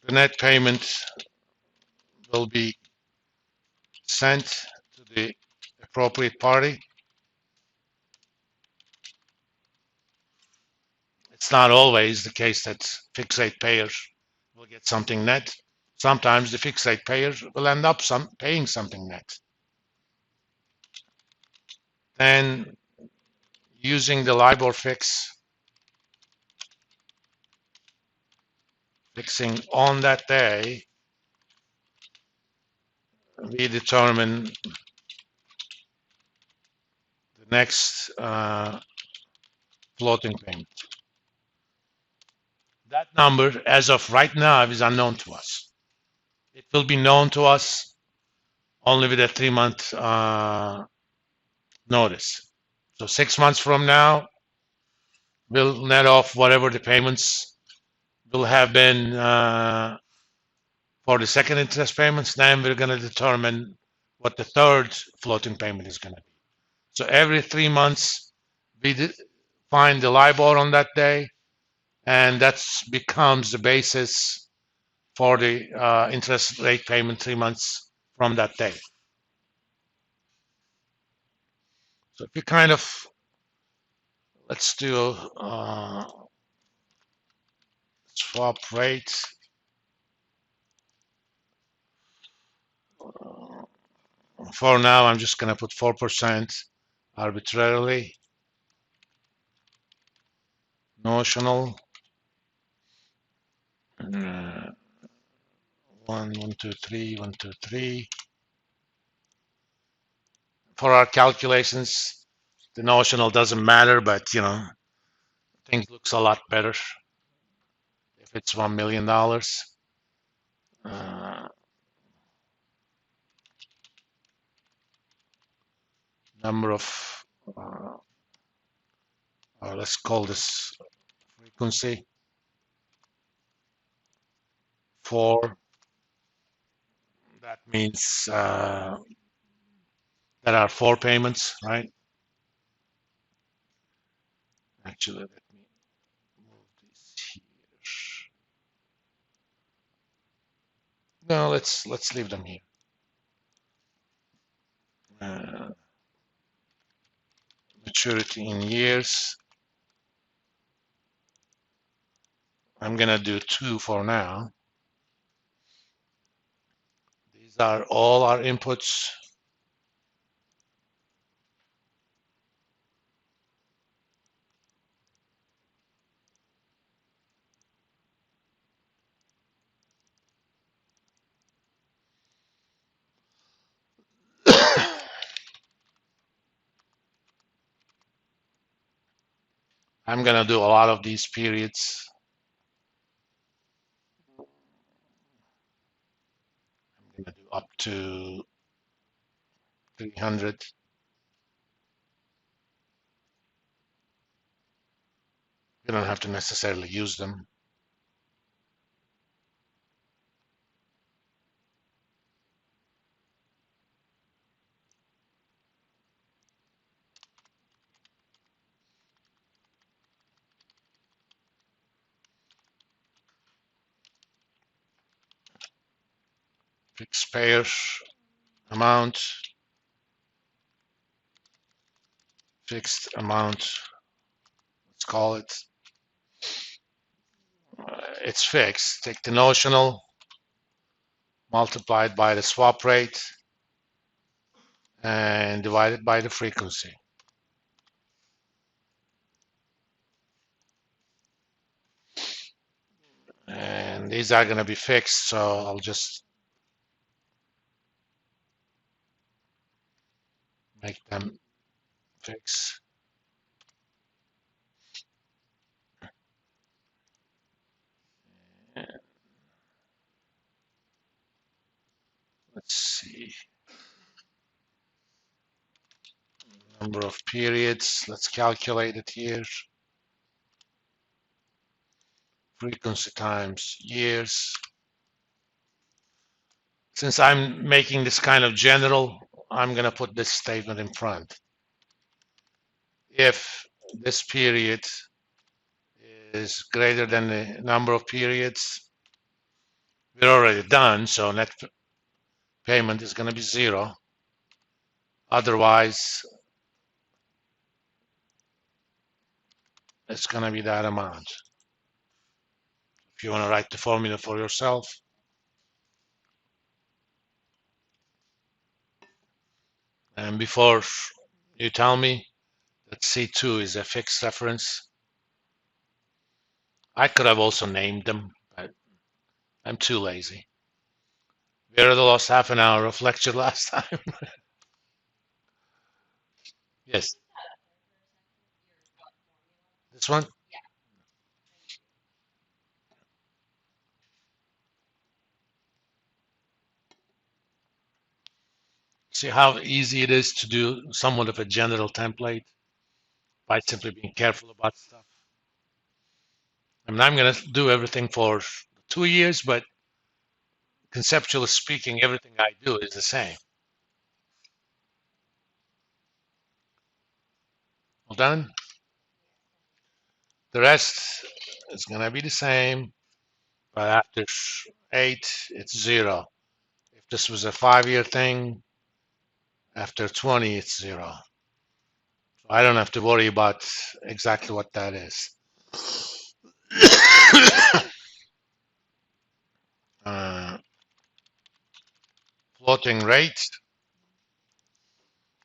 The net payment will be sent to the appropriate party. It's not always the case that fixed rate payers will get something net. Sometimes the fixed rate payers will end up paying something net. Then using the LIBOR fixing on that day, we determine the next floating payment. That number, as of right now, is unknown to us. It will be known to us only with a 3-month notice. So 6 months from now, we'll net off whatever the payments will have been for the second interest payments. Then we're going to determine what the third floating payment is going to be. So every 3 months, we find the LIBOR on that day, and that becomes the basis for the interest rate payment 3 months from that day. So if you kind of, let's do swap rate. For now, I'm just going to put 4% arbitrarily. Notional. 1, 1, 2, 3, 1, 2, 3. For our calculations, the notional doesn't matter, but things looks a lot better if it's $1 million. Number of, let's call this frequency 4. That means there are 4 payments, right? Actually, let me move this here. No, let's leave them here. Maturity in years. I'm gonna do 2 for now. These are all our inputs. I'm gonna do a lot of these periods. I'm gonna do up to 300. You don't have to necessarily use them. Fixed payer amount, fixed amount, let's call it. It's fixed. Take the notional, multiply it by the swap rate, and divide it by the frequency. And these are going to be fixed, so I'll just make them fixed. Let's see. Number of periods, let's calculate it here. Frequency times years. Since I'm making this kind of general, I'm going to put this statement in front. If this period is greater than the number of periods, we're already done, so net payment is going to be 0. Otherwise, it's going to be that amount. If you want to write the formula for yourself, and before you tell me that C2 is a fixed reference, I could have also named them, but I'm too lazy. We already lost half an hour of lecture last time. Yes, this one. See how easy it is to do somewhat of a general template by simply being careful about stuff. I mean, I'm going to do everything for 2 years, but conceptually speaking, everything I do is the same. Well done. The rest is going to be the same, but after 8, it's 0. If this was a 5-year thing, after 20, it's 0. So I don't have to worry about exactly what that is. uh, Floating rate,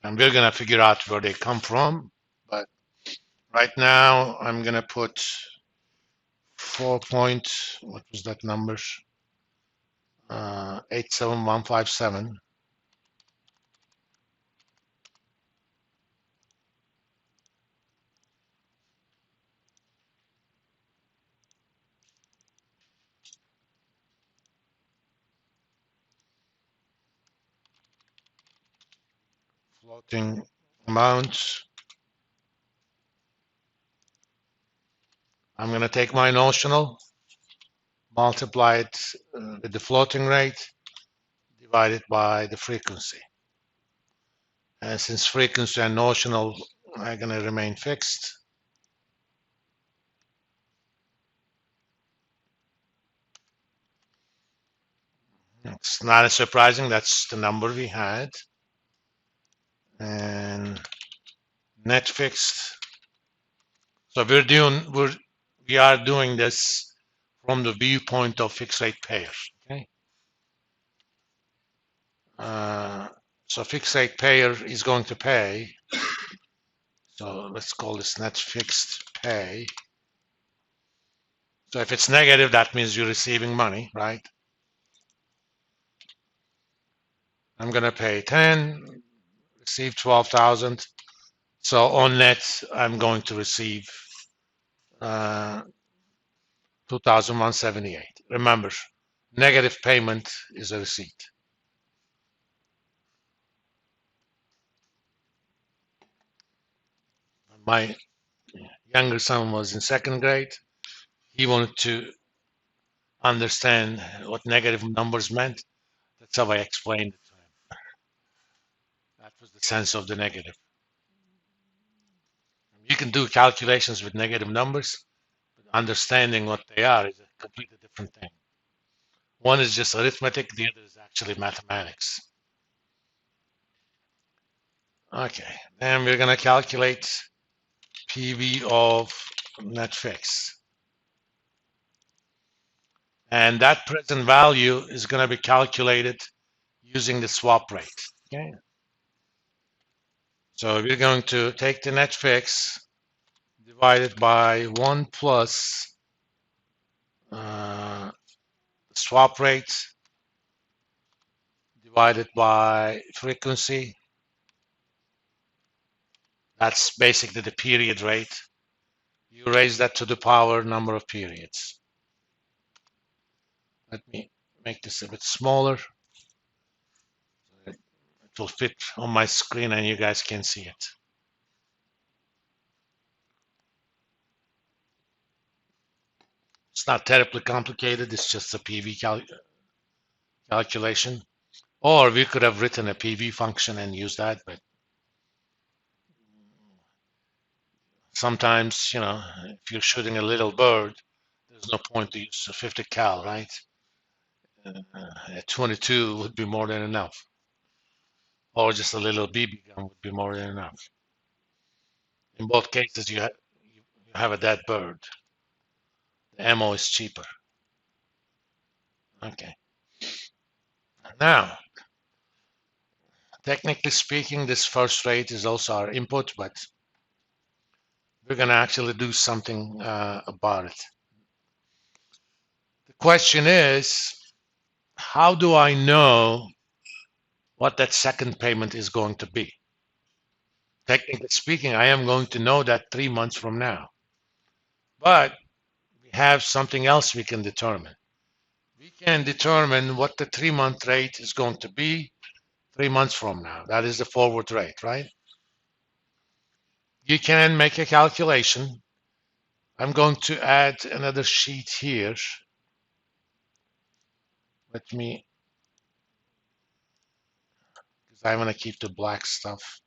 and we're going to figure out where they come from. But right now, I'm going to put 4 point, what was that number? 87157. Floating amount. I'm going to take my notional, multiply it with the floating rate, divide it by the frequency. And since frequency and notional are going to remain fixed, it's not as surprising. That's the number we had. And net fixed. So we are doing this from the viewpoint of fixed rate payers. Okay. So fixed rate payer is going to pay. So let's call this net fixed pay. So if it's negative, that means you're receiving money, right? I'm going to pay 10, receive 12,000. So on net, I'm going to receive 2,178. Remember, negative payment is a receipt. My younger son was in second grade. He wanted to understand what negative numbers meant. That's how I explained it to him. That was the sense of the negative. You can do calculations with negative numbers, but understanding what they are is a completely different thing. One is just arithmetic, the other is actually mathematics. Okay, then we're going to calculate PV of net fix. And that present value is going to be calculated using the swap rate. Okay. So we're going to take the net fix divided by 1 plus swap rate divided by frequency. That's basically the period rate. You raise that to the power number of periods. Let me make this a bit smaller. It will fit on my screen and you guys can see it. It's not terribly complicated. It's just a PV calculation. Or we could have written a PV function and used that, but sometimes, if you're shooting a little bird, there's no point to use a 50 cal, right? At 22 would be more than enough, or just a little BB gun would be more than enough. In both cases, you have a dead bird. The ammo is cheaper. Okay. Now, technically speaking, this first rate is also our input, but we're going to actually do something about it. The question is, how do I know what that second payment is going to be? Technically speaking, I am going to know that 3 months from now. But we have something else we can determine. We can determine what the 3 month rate is going to be 3 months from now. That is the forward rate, right? You can make a calculation. I'm going to add another sheet here. Let me, because I want to keep the black stuff.